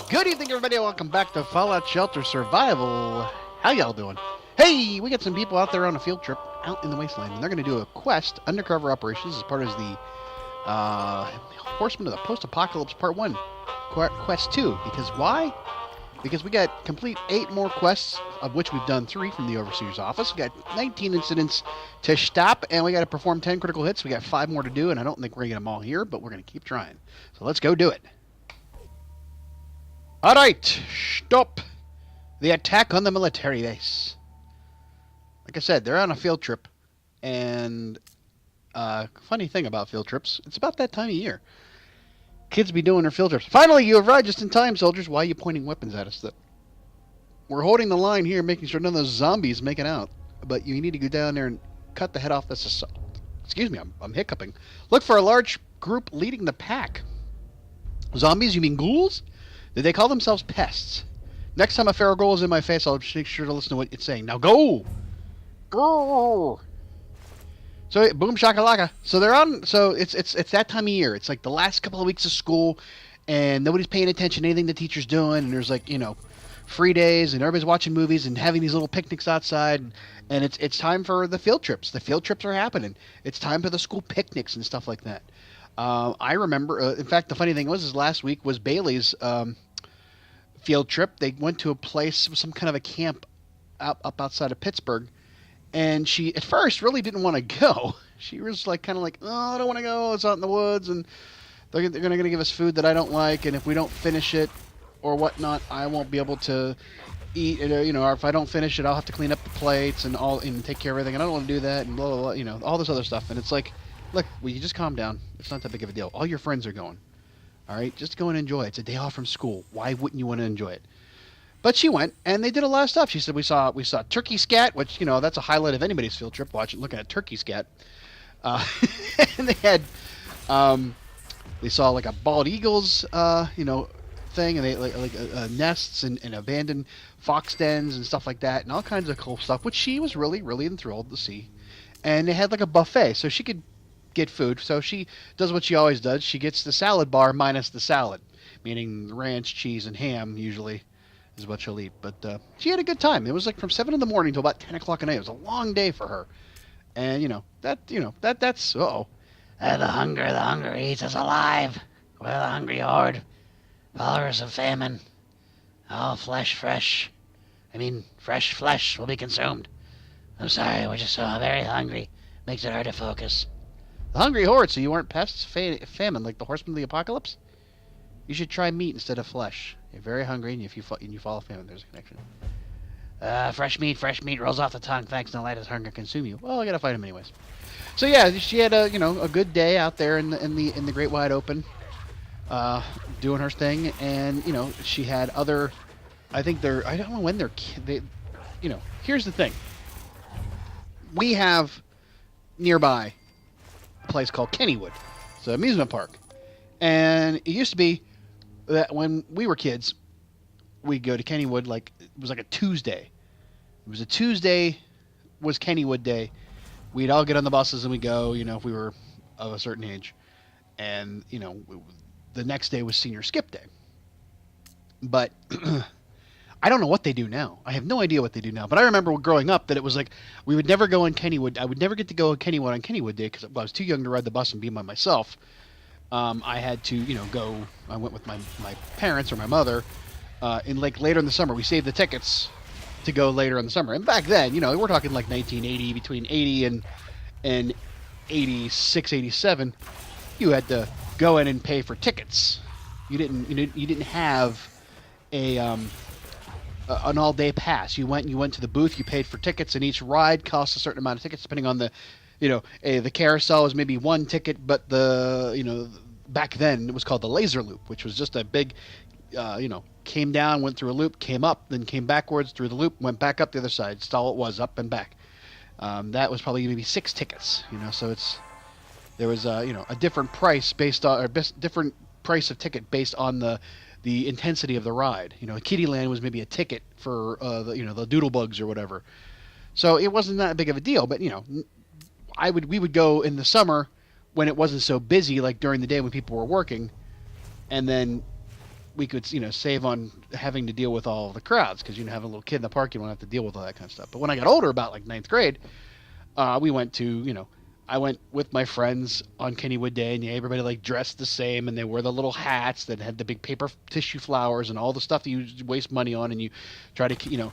Good evening, everybody. Welcome back to Fallout Shelter Survival. How y'all doing? Hey, we got some people out there on a field trip out in the wasteland, and they're going to do a quest, undercover operations, as part of the Horsemen of the Post-Apocalypse Part 1, Quest 2. Because why? Because we got complete 8 more quests, of which we've done 3 from the Overseer's office. We got 19 incidents to stop, and we got to perform 10 critical hits. We got 5 more to do, and I don't think we're going to get them all here, but we're going to keep trying. So let's go do it. Alright, stop the attack on the military base. Like I said, they're on a field trip, and funny thing about field trips, it's about that time of year. Kids be doing their field trips. Finally, you arrived just in time, soldiers. Why are you pointing weapons at us? We're holding the line here, making sure none of those zombies make it out. But you need to go down there and cut the head off this assault. Excuse me, I'm hiccuping. Look for a large group leading the pack. Zombies? You mean ghouls? Did they call themselves pests? Next time a feral ghoul is in my face, I'll make sure to listen to what it's saying. Now go! Go! So, boom shakalaka. So they're on. So it's that time of year. It's like the last couple of weeks of school, and nobody's paying attention to anything the teacher's doing. And there's like free days, and everybody's watching movies and having these little picnics outside. And it's time for the field trips. The field trips are happening. It's time for the school picnics and stuff like that. I remember. In fact, the funny thing was last week was Bailey's field trip. They went to a place, some kind of a camp up outside of Pittsburgh. And she, at first, really didn't want to go. She was like, kind of like, oh, I don't want to go. It's out in the woods, and they're going to give us food that I don't like, and if we don't finish it or whatnot, I won't be able to eat it. Or if I don't finish it, I'll have to clean up the plates and take care of everything. And I don't want to do that, and blah, blah, blah, all this other stuff. And it's like, look, will you just calm down? It's not that big of a deal. All your friends are going. All right? Just go and enjoy it. It's a day off from school. Why wouldn't you want to enjoy it? But she went, and they did a lot of stuff. She said we saw turkey scat, which that's a highlight of anybody's field trip. Looking at turkey scat, and they had they saw like a bald eagles thing, and they like nests and abandoned fox dens and stuff like that, and all kinds of cool stuff, which she was really really enthralled to see. And they had like a buffet, so she could get food. So she does what she always does. She gets the salad bar minus the salad, meaning ranch, cheese, and ham usually is what she'll eat. But she had a good time. It was like from 7 in the morning till about 10 o'clock at night. It was a long day for her. And that's uh-oh. The hunger eats us alive. We're the hungry horde. Followers of famine. All fresh flesh will be consumed. I'm sorry, we're just so very hungry. Makes it hard to focus. The hungry horde, so you aren't pests? Famine, like the Horsemen of the Apocalypse? You should try meat instead of flesh. You're very hungry, and if you follow famine, there's a connection. Fresh meat rolls off the tongue. Thanks, don't let his hunger consume you. Well, I gotta fight him anyways. So yeah, she had a good day out there in the great wide open, doing her thing, and she had other. I don't know when here's the thing. We have nearby a place called Kennywood. It's an amusement park, and it used to be that when we were kids, we'd go to Kennywood it was like a Tuesday. It was a Tuesday was Kennywood Day. We'd all get on the buses and we'd go, if we were of a certain age. And, the next day was senior skip day. But I don't know what they do now. I have no idea what they do now. But I remember growing up that it was like we would never go on Kennywood. I would never get to go on Kennywood Day because I was too young to ride the bus and be by myself. I had to, go. I went with my parents or my mother, later in the summer. We saved the tickets to go later in the summer. And back then, we're talking like 1980, between 80 and 86, 87. You had to go in and pay for tickets. You didn't have an all-day pass. You went to the booth. You paid for tickets, and each ride cost a certain amount of tickets, depending on the. The carousel was maybe one ticket, but back then it was called the laser loop, which was just a big, came down, went through a loop, came up, then came backwards through the loop, went back up the other side. It's all it was, up and back. That was probably maybe 6 tickets, so there was a different price different price of ticket based on the intensity of the ride. Kiddieland was maybe a ticket for the Doodlebugs or whatever. So it wasn't that big of a deal, but we would go in the summer when it wasn't so busy, like during the day when people were working, and then we could, save on having to deal with all the crowds, because have a little kid in the park, you don't have to deal with all that kind of stuff. But when I got older, about like ninth grade, we went to, I went with my friends on Kennywood Day, and everybody like dressed the same, and they wore the little hats that had the big paper tissue flowers and all the stuff that you waste money on, and you try to,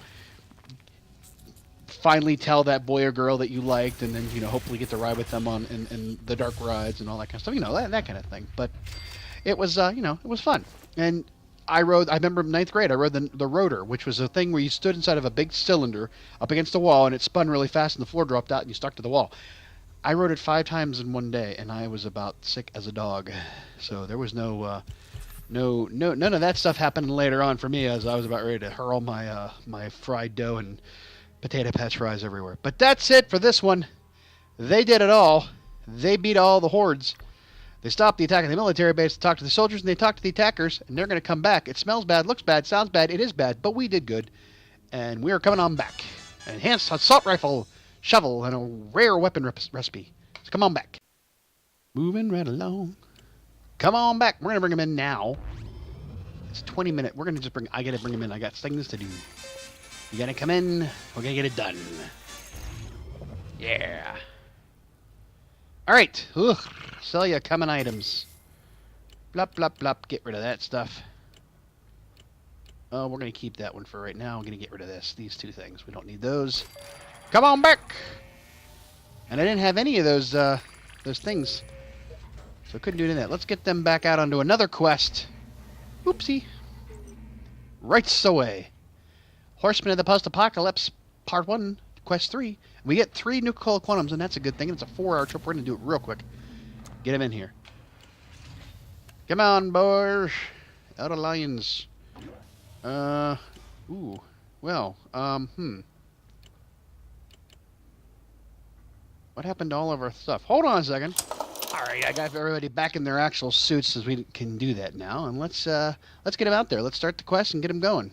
finally tell that boy or girl that you liked, and then hopefully get to ride with them on in the dark rides and all that kind of stuff, that kind of thing. But it was it was fun. And I remember in ninth grade I rode the rotor, which was a thing where you stood inside of a big cylinder up against the wall, and it spun really fast and the floor dropped out and you stuck to the wall. I rode it 5 times in one day, and I was about sick as a dog. So there was none of that stuff happened later on for me, as I was about ready to hurl my my fried dough and potato patch fries everywhere. But that's it for this one. They did it all. They beat all the hordes. They stopped the attack on the military base to talk to the soldiers, and they talked to the attackers, and they're going to come back. It smells bad, looks bad, sounds bad, it is bad, but we did good. And we are coming on back. An enhanced assault rifle, shovel, and a rare weapon recipe. So come on back. Moving right along. Come on back. We're going to bring them in now. It's 20 minutes. We're going to just I got to bring them in. I got things to do. You got to come in. We're going to get it done. Yeah. All right. Ugh. Sell you common items. Blop, blop, blop. Get rid of that stuff. Oh, we're going to keep that one for right now. I'm going to get rid of these 2 things. We don't need those. Come on back. And I didn't have any of those things, so I couldn't do any of that. Let's get them back out onto another quest. Oopsie. Rights away. Horsemen of the Post-Apocalypse, Part 1, Quest 3. We get 3 nuclear quantums, and that's a good thing. It's a 4-hour trip. We're going to do it real quick. Get him in here. Come on, boys. Out of lions. Ooh. Well, What happened to all of our stuff? Hold on a second. All right, I got everybody back in their actual suits, as we can do that now. And let's get them out there. Let's start the quest and get them going.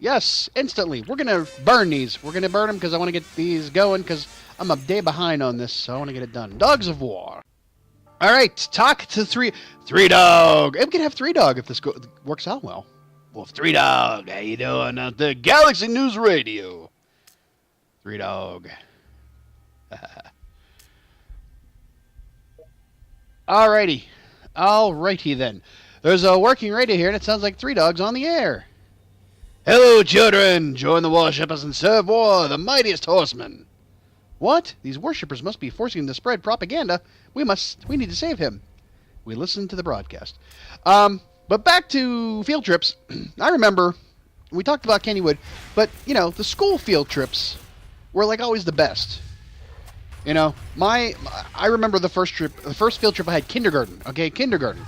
Yes, instantly. We're going to burn these. We're going to burn them because I want to get these going, because I'm a day behind on this, so I want to get it done. Dogs of War. All right, talk to Three Dog. We can have 3 Dog if this works out well. Well, 3 Dog, how you doing out there? Galaxy News Radio. 3 Dog. Alrighty then. There's a working radio here, and it sounds like 3 Dogs on the air. Hello, children! Join the worshippers and serve war, the mightiest horsemen. What? These worshippers must be forcing him to spread propaganda. We need to save him. We listened to the broadcast. But back to field trips. I remember we talked about Kennywood, but the school field trips were like always the best. I remember the first field trip I had, kindergarten. Okay, kindergarten.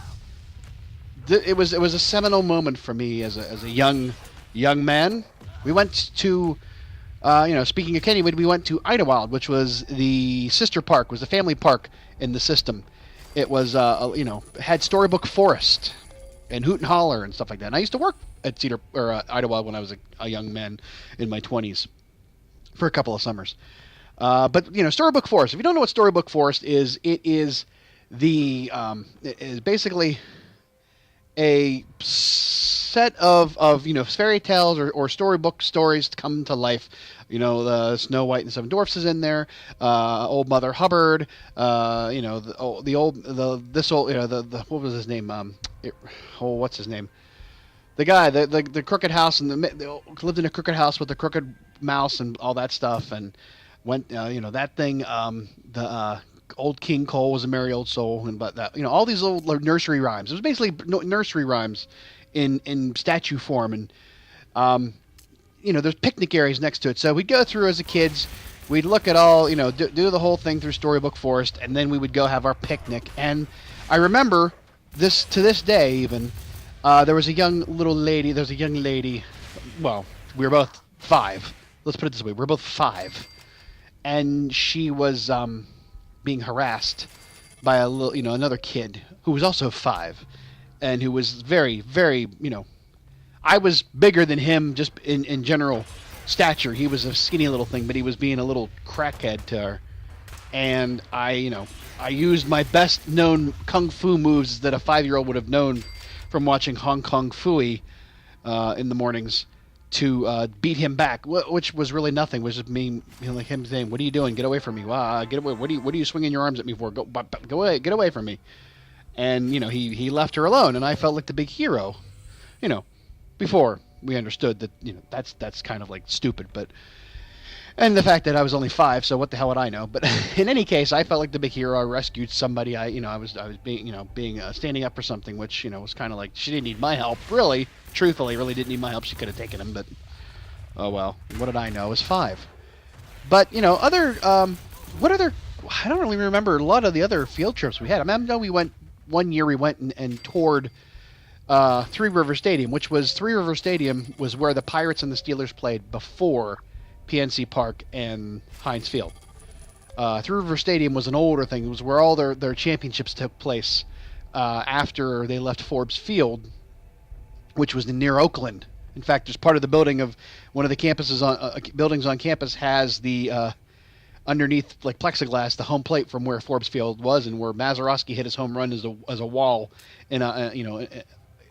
It was a seminal moment for me as a young man. We went to, speaking of Kennywood, we went to Idlewild, which was the sister park, was the family park in the system. It was, had Storybook Forest and Hoot and Holler and stuff like that. And I used to work at Idlewild when I was a young man in my 20s for a couple of summers. But Storybook Forest. If you don't know what Storybook Forest is, it is basically a set of fairy tales or storybook stories to come to life. The Snow White and the Seven Dwarfs is in there. Old Mother Hubbard. What was his name? What's his name? The guy, the crooked house, and lived in a crooked house with a crooked mouse and all that stuff, and went, that thing, the old King Cole was a merry old soul, and but that, all these old nursery rhymes. It was basically nursery rhymes in statue form, and there's picnic areas next to it. So we'd go through as a kids, we'd look at all, do the whole thing through Storybook Forest, and then we would go have our picnic. And I remember this to this day even. There was a young lady. Well, we were both 5. Let's put it this way: we were both 5. And she was being harassed by another kid who was also 5, and who was very, very, I was bigger than him just in general stature. He was a skinny little thing, but he was being a little crackhead to her. And I used my best known kung fu moves that a 5-year-old would have known from watching Hong Kong Phooey in the mornings to beat him back, which was really nothing. Was just me, like him saying, "What are you doing? Get away from me! Wow, get away! What are you swinging your arms at me for? Go away! Get away from me!" And he left her alone, and I felt like the big hero. Before we understood that that's kind of like stupid, but. And the fact that I was only 5, so what the hell would I know? But in any case, I felt like the big hero. I rescued somebody. I was being standing up for something, which was kind of like she didn't need my help. Really, truthfully, really didn't need my help. She could have taken him, but oh well. What did I know? I was 5. But other what other? I don't really remember a lot of the other field trips we had. I know we went one year. We went and toured Three River Stadium, which was Three River Stadium was where the Pirates and the Steelers played before PNC Park and Heinz Field. Three River Stadium was an older thing. It was where all their championships took place after they left Forbes Field, which was near Oakland. In fact, there's part of the building of one of the campuses buildings on campus has the underneath like plexiglass the home plate from where Forbes Field was and where Mazeroski hit his home run as a wall in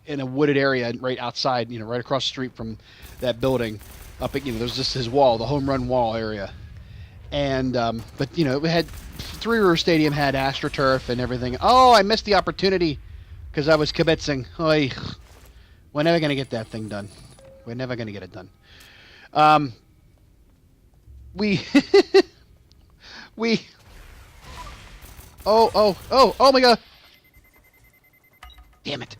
in a wooded area right outside, right across the street from that building. Up at, there's just his wall, the home run wall area. And, but, it had, Three River Stadium had AstroTurf and everything. Oh, I missed the opportunity because I was kibitzing. Oy, we're never going to get that thing done. We're never going to get it done. Oh my God. Damn it.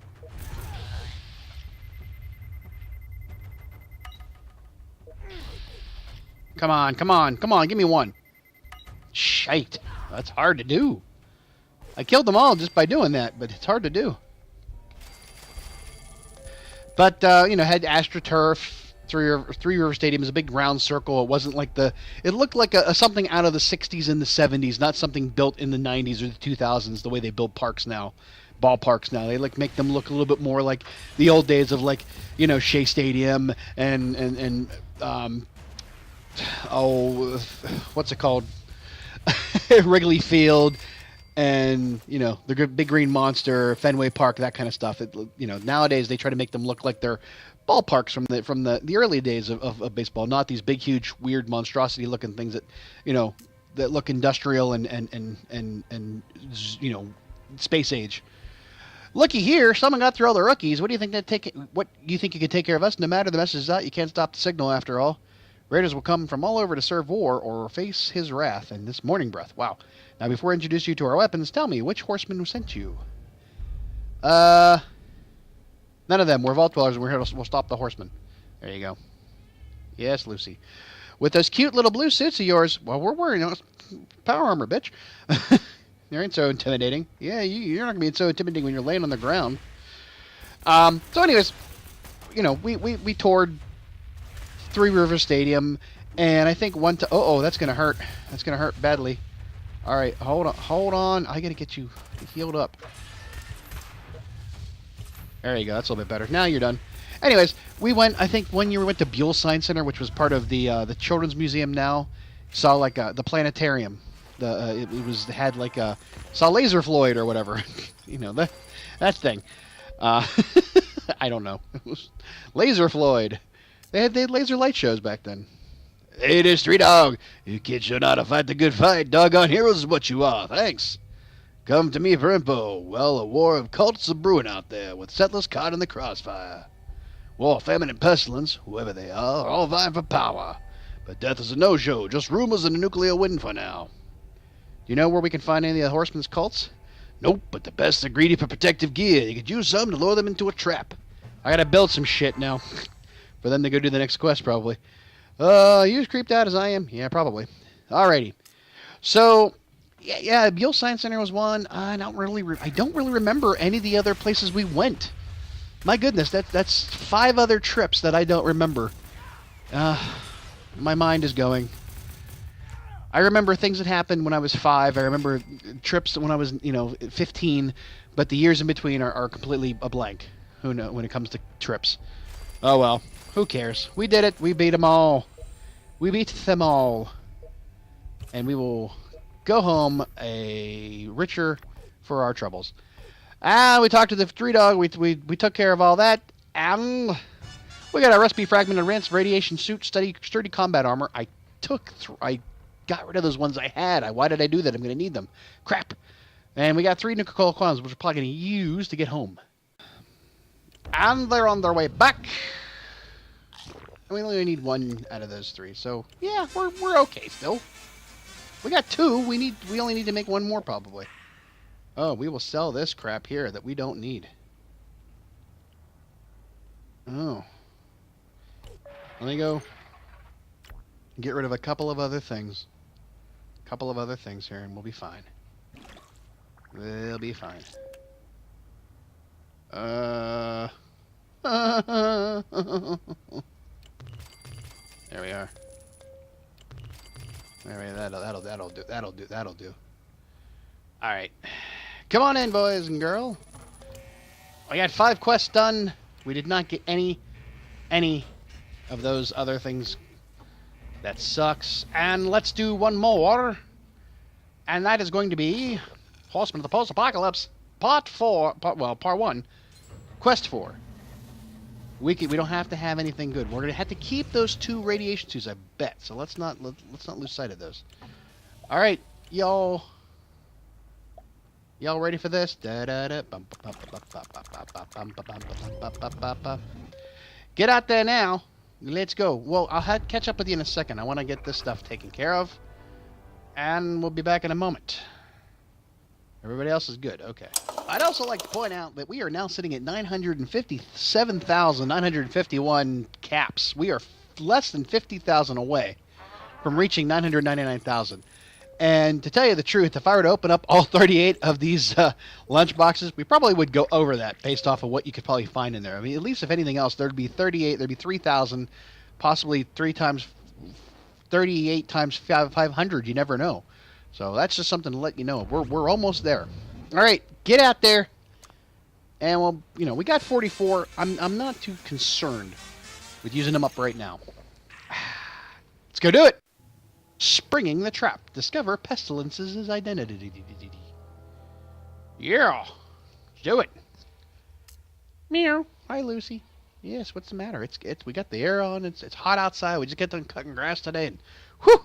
Come on, give me one. Shite. That's hard to do. I killed them all just by doing that, but it's hard to do. But, had AstroTurf, Three River Stadium is a big round circle. It wasn't like it looked like something out of the 60s and the 70s, not something built in the 90s or the 2000s, the way they build parks now. Ballparks now. They make them look a little bit more like the old days of Shea Stadium and what's it called? Wrigley Field, and the big green monster, Fenway Park, that kind of stuff. Nowadays they try to make them look like they're ballparks from the early days of baseball, not these big, huge, weird monstrosity looking things that that look industrial and space age. Looky here, someone got through all the rookies. What do you think What you think you can take care of us? No matter the message is out, you can't stop the signal after all. Raiders will come from all over to serve war or face his wrath and this morning breath. Wow. Now, before I introduce you to our weapons, tell me, which horseman sent you? None of them. We're Vault Dwellers, and we'll stop the horsemen. There you go. Yes, Lucy. With those cute little blue suits of yours, well, we're wearing power armor, bitch. You ain't so intimidating. Yeah, you're not going to be so intimidating when you're laying on the ground. So anyways, we toured Three River Stadium, and I think that's gonna hurt. That's gonna hurt badly. All right, hold on. I gotta get you healed up. There you go. That's a little bit better. Now you're done. Anyways, I think one year we went to Buell Science Center, which was part of the Children's Museum now. Saw the planetarium. Saw Laser Floyd or whatever. that thing. I don't know. Laser Floyd. They had laser light shows back then. Hey, this Street Dog. You kids should know how to fight the good fight. Doggone heroes is what you are. Thanks. Come to me for info. Well, a war of cults is brewing out there, with settlers caught in the crossfire. War, famine, and pestilence, whoever they are all vying for power. But death is a no-show, just rumors and a nuclear win for now. Do you know where we can find any of the Horsemen's cults? Nope, but the best are greedy for protective gear. You could use some to lure them into a trap. I gotta build some shit now. For them to go do the next quest, probably. You as creeped out as I am? Yeah, probably. Alrighty. So, yeah, Buell Science Center was one. I don't really remember any of the other places we went. My goodness, that's 5 other trips that I don't remember. My mind is going. I remember things that happened when I was 5. I remember trips when I was, 15. But the years in between are completely a blank. Who knows when it comes to trips? Oh well. Who cares? We did it. We beat them all. We beat them all. And we will go home richer for our troubles. We talked to the tree dog. We took care of all that. And we got a recipe fragment, advanced radiation suit, sturdy combat armor. I got rid of those ones I had. Why did I do that? I'm going to need them. Crap. And we got 3 Nuka-Cola clones, which we're probably going to use to get home. And they're on their way back. And we only need 1 out of those 3. So, yeah, we're okay still. We got 2. We only need to make 1 more, probably. Oh, we will sell this crap here that we don't need. Oh. Let me go get rid of a couple of other things. Here, and we'll be fine. We'll be fine. There we are. That'll do. All right. Come on in, boys and girl. I got 5 quests done. We did not get any of those other things. That sucks. And let's do 1 more. And that is going to be Horsemen of the Post-Apocalypse, Part 1, Quest 4. We don't have to have anything good. We're gonna have to keep those 2 radiation suits, I bet. So let's not lose sight of those. All right, y'all ready for this? Get out there now. Let's go. Well, I'll catch up with you in a second. I want to get this stuff taken care of, and we'll be back in a moment. Everybody else is good. Okay. I'd also like to point out that we are now sitting at 957,951 caps. We are less than 50,000 away from reaching 999,000. And to tell you the truth, if I were to open up all 38 of these lunch boxes, we probably would go over that based off of what you could probably find in there. I mean, at least if anything else, there'd be 38, there'd be 3,000, possibly 38 times 500. You never know. So that's just something to let you know. We're almost there. All right, get out there. And well, we got 44. I'm not too concerned with using them up right now. Let's go do it. Springing the trap. Discover Pestilence's identity. Yeah. Let's do it. Meow. Hi, Lucy. Yes, what's the matter? We got the air on. It's hot outside. We just got done cutting grass today, and whew.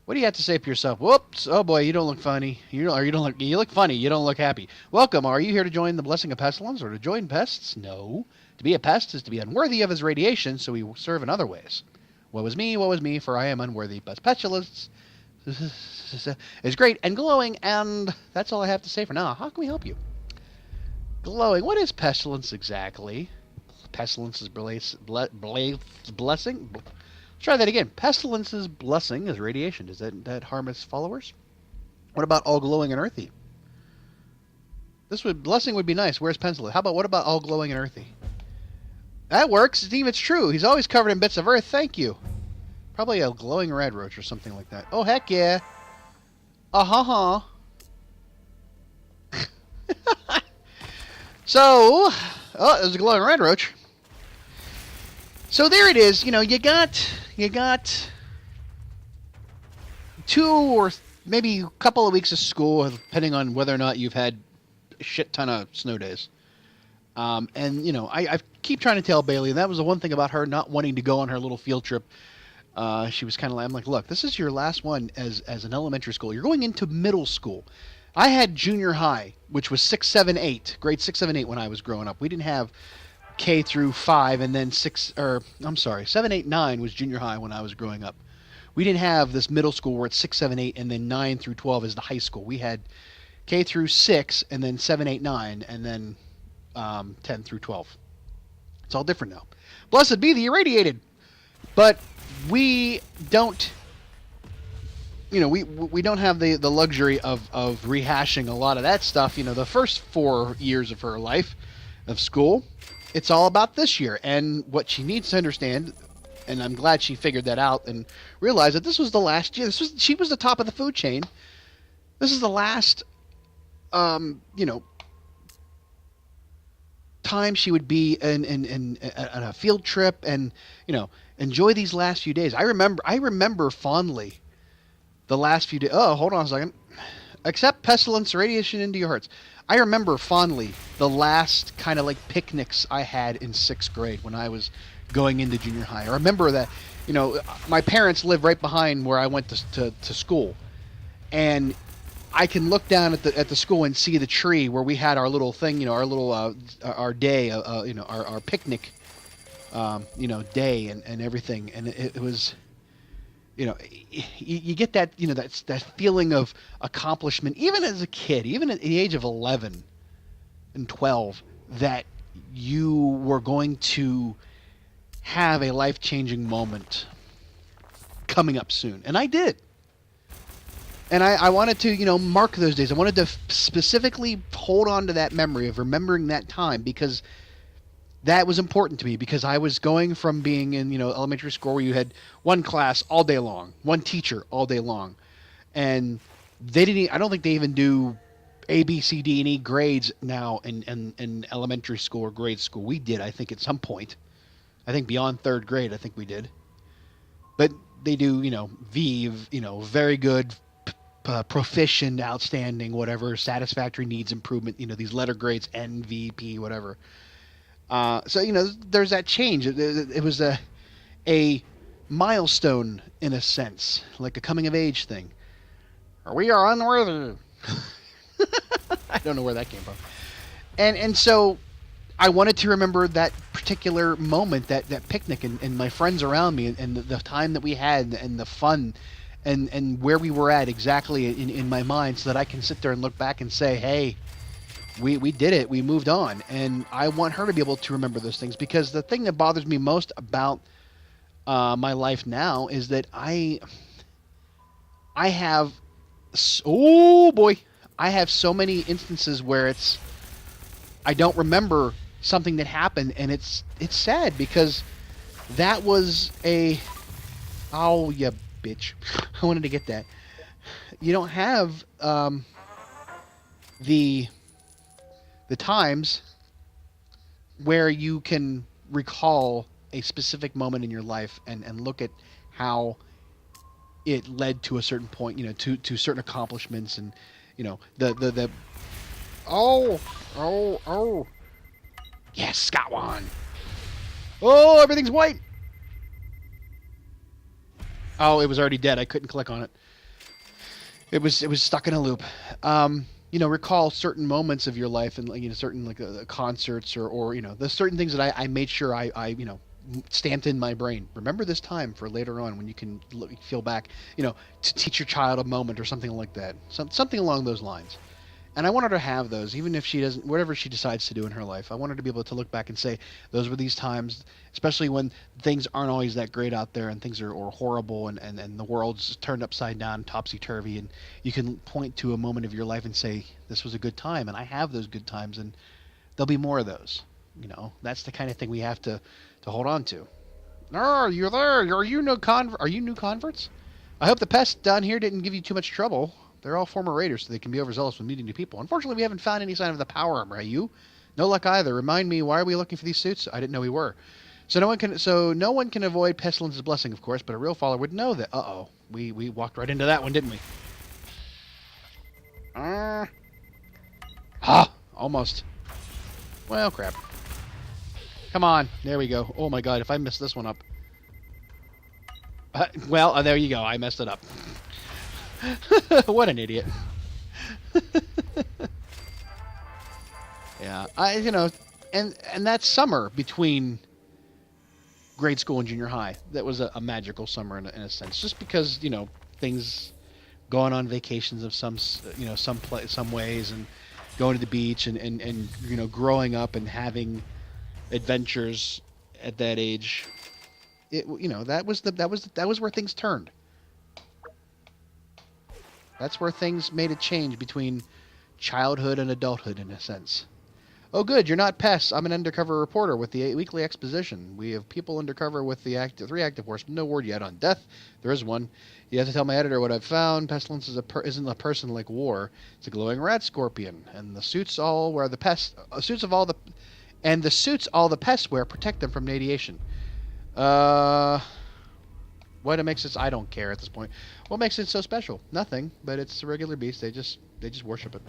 What do you have to say for yourself? Whoops. Oh boy, you don't look funny. You look funny. You don't look happy. Welcome. Are you here to join the blessing of pestilence or to join pests? No. To be a pest is to be unworthy of his radiation, so we serve in other ways. Woe is me, for I am unworthy. But pestilence is great and glowing, and that's all I have to say for now. How can we help you? Glowing. What is pestilence exactly? Pestilence's blessing? Let's try that again. Pestilence's blessing is radiation. Does that harm its followers? What about all glowing and earthy? Blessing would be nice. Where's pestilence? How about what about all glowing and earthy? That works. It's true. He's always covered in bits of earth. Thank you. Probably a glowing red roach or something like that. Oh, heck yeah. So, there's a glowing red roach. So there it is. You got 2 or maybe a couple of weeks of school, depending on whether or not you've had a shit ton of snow days. And, I keep trying to tell Bailey, and that was the one thing about her not wanting to go on her little field trip. She was kind of like, I'm like, look, this is your last one as an elementary school. You're going into middle school. I had junior high, which was 6, 7, 8, grade 6, 7, 8 when I was growing up. We didn't have K through 5, and then 7, 8, 9 was junior high when I was growing up. We didn't have this middle school where it's 6, 7, 8, and then 9 through 12 is the high school. We had K through 6, and then 7, 8, 9, and then 10 through 12. It's all different now. Blessed be the irradiated. But we don't, we don't have the luxury of rehashing a lot of that stuff. The first 4 years of her life of school, it's all about this year. And what she needs to understand, and I'm glad she figured that out and realized that this was the last year. She was the top of the food chain. This is the last, time she would be in a field trip and enjoy these last few days. I remember fondly the last few days. Oh, hold on a second. Accept pestilence, radiation into your hearts. I remember fondly the last kind of like picnics I had in 6th grade when I was going into junior high. I remember that, my parents lived right behind where I went to school, and I can look down at the school and see the tree where we had our little thing, our little our day, our picnic, day and everything, and it was, you get that, that feeling of accomplishment, even as a kid, even at the age of 11 and 12, that you were going to have a life-changing moment coming up soon, and I did. And I wanted to, mark those days. I wanted to specifically hold on to that memory of remembering that time, because that was important to me, because I was going from being in, elementary school where you had one class all day long, one teacher all day long. And I don't think they even do A, B, C, D, and E grades now in elementary school or grade school. We did, I think, at some point. I think beyond 3rd grade, I think we did. But they do, V, very good, proficient, outstanding, whatever, satisfactory, needs improvement, these letter grades, N, V, P, whatever. So, there's that change. It was a milestone in a sense, like a coming of age thing. We are unworthy. I don't know where that came from. And so I wanted to remember that particular moment, that picnic, and my friends around me, and the time that we had, and the fun, and where we were at exactly in my mind, so that I can sit there and look back and say, hey, we did it. We moved on. And I want her to be able to remember those things, because the thing that bothers me most about my life now is that I have, oh boy, I have so many instances where I don't remember something that happened, and it's sad, because that was oh, you bitch. I wanted to get that. You don't have the times where you can recall a specific moment in your life and look at how it led to a certain point, to certain accomplishments, and the oh yes, got one. Oh, everything's white. Oh, it was already dead. I couldn't click on it. It was stuck in a loop. Recall certain moments of your life, and certain concerts, or the certain things that I made sure I stamped in my brain. Remember this time for later on, when you can feel back, to teach your child a moment or something like that, something along those lines. And I want her to have those, even if she doesn't, whatever she decides to do in her life. I want her to be able to look back and say, those were these times, especially when things aren't always that great out there, and things are horrible, and the world's turned upside down, topsy-turvy, and you can point to a moment of your life and say, this was a good time, and I have those good times, and there'll be more of those. That's the kind of thing we have to hold on to. Oh, you're there. Are you new converts? I hope the pests down here didn't give you too much trouble. They're all former raiders, so they can be overzealous when meeting new people. Unfortunately, we haven't found any sign of the power armor. Are you? No luck either. Remind me, why are we looking for these suits? I didn't know we were. So no one can avoid Pestilence's blessing, of course, but a real follower would know that. Uh-oh. We walked right into that one, didn't we? Almost. Well, crap. Come on. There we go. Oh my god, if I mess this one up. There you go. I messed it up. What an idiot. Yeah, and that summer between grade school and junior high, that was a magical summer in a sense, just because, things, going on vacations of some ways, and going to the beach, and growing up and having adventures at that age. That was where things turned. That's where things made a change between childhood and adulthood, in a sense. Oh, good, you're not pests. I'm an undercover reporter with the weekly exposition. We have people undercover with the 3 active horsemen. No word yet on death. There is one. You have to tell my editor what I've found. Pestilence isn't a person like war. It's a glowing rat scorpion, and the suits all the pests wear protect them from radiation. What makes it? I don't care at this point. What makes it so special? Nothing, but it's a regular beast. They just They just worship it.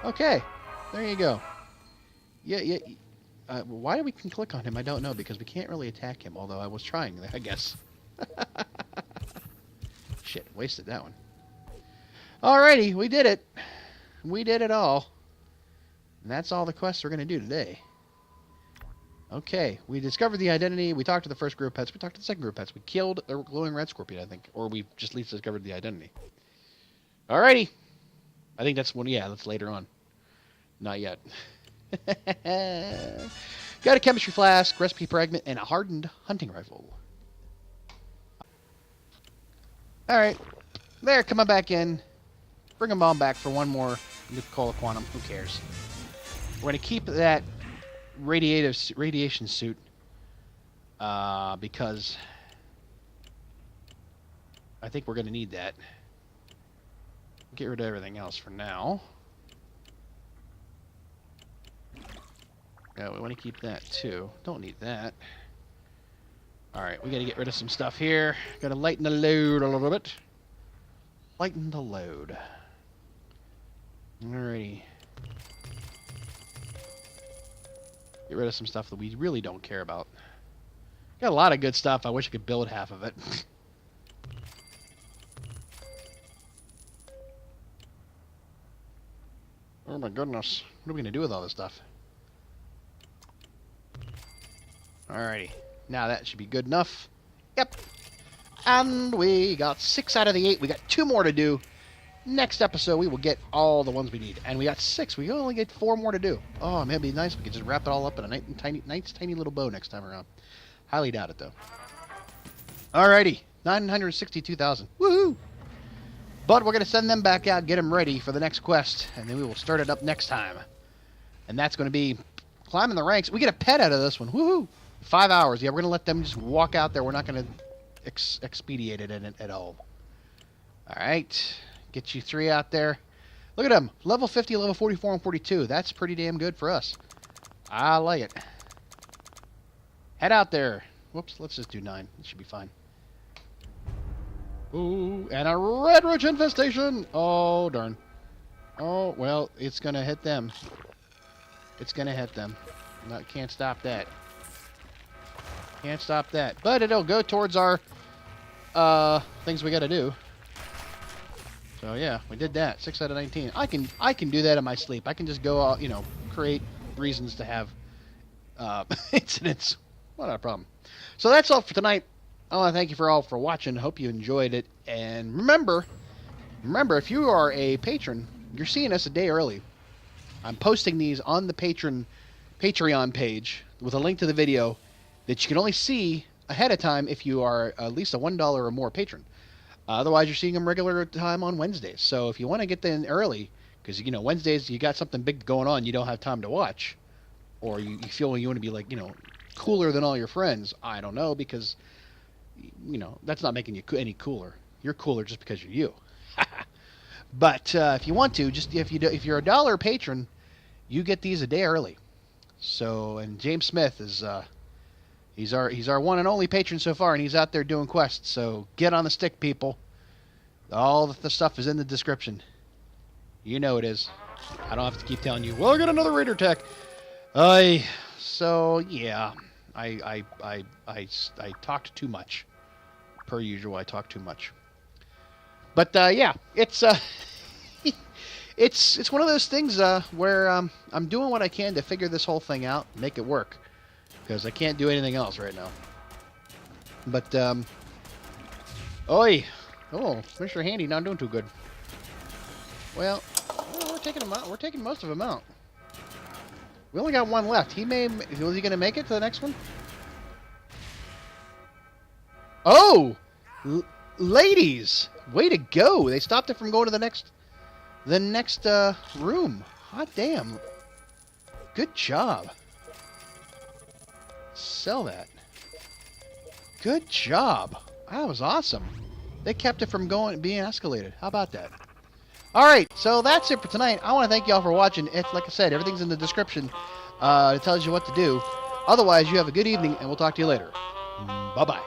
Okay, there you go. Yeah. Why we can click on him, I don't know, because we can't really attack him, although I was trying, I guess. Shit, wasted that one. Alrighty, we did it. We did it all. And that's all the quests we're going to do today. Okay, we discovered the identity. We talked to the first group of pets. We talked to the second group of pets. We killed the glowing red scorpion, I think. Or we just at least discovered the identity. Alrighty. I think that's one, yeah, that's later on. Not yet. Got a chemistry flask, recipe fragment, and a hardened hunting rifle. Alright. There, come on back in. Bring them all back for one more Nuka-Cola Quantum. Who cares? We're going to keep that radiation suit because I think we're going to need that. Get rid of everything else for now. Yeah, we want to keep that too. Don't need that. Alright, we got to get rid of some stuff here. Got to lighten the load a little bit. Lighten the load. Alrighty. Get rid of some stuff that we really don't care about. Got a lot of good stuff. I wish I could build half of it. Oh my goodness. What are we going to do with all this stuff? Alrighty. Now that should be good enough. Yep. And we got 6 out of the 8. We got 2 more to do. Next episode, we will get all the ones we need. And we got 6. We only get 4 more to do. Oh, man, it'd be nice if we could just wrap it all up in a nice, tiny little bow next time around. Highly doubt it, though. Alrighty. 962,000. Woohoo! But we're going to send them back out, get them ready for the next quest. And then we will start it up next time. And that's going to be climbing the ranks. We get a pet out of this one. Woohoo! 5 hours. Yeah, we're going to let them just walk out there. We're not going to expedite it in it at all. Alright. Get you 3 out there. Look at them. Level 50, level 44, and 42. That's pretty damn good for us. I like it. Head out there. Whoops, let's just do 9. It should be fine. Ooh, and a red roach infestation. Oh, darn. Oh, well, it's going to hit them. It's going to hit them. No, can't stop that. Can't stop that. But it'll go towards our things we got to do. So yeah, we did that. 6 out of 19. I can do that in my sleep. I can just go out, create reasons to have incidents. Not a problem. So that's all for tonight. I want to thank you all for watching. Hope you enjoyed it. And remember, if you are a patron, you're seeing us a day early. I'm posting these on the Patreon page with a link to the video that you can only see ahead of time if you are at least a $1 or more patron. Otherwise, you're seeing them regular time on Wednesdays. So if you want to get in early, because, Wednesdays you got something big going on, you don't have time to watch, or you feel you want to be like, cooler than all your friends. I don't know, because, that's not making you any cooler. You're cooler just because you're you. But if you want to, just if you're a $1 patron, you get these a day early. So, and James Smith is he's our one and only patron so far, and he's out there doing quests. So get on the stick, people. All the stuff is in the description. You know it is. I don't have to keep telling you. Well, I got another raider tech. So yeah, I talked too much. Per usual, I talk too much. But yeah, it's it's one of those things where I'm doing what I can to figure this whole thing out, make it work, because I can't do anything else right now. But oh, Mr. Handy not doing too good. Well, we're taking him out. We're taking most of them out. We only got 1 left. Was he going to make it to the next one? Oh, ladies, way to go! They stopped it from going to the next room. Hot damn! Good job. Sell that. Good job. That was awesome. They kept it from being escalated. How about that? Alright, so that's it for tonight. I want to thank you all for watching. It's like I said, everything's in the description. It tells you what to do. Otherwise, you have a good evening, and we'll talk to you later. Bye-bye.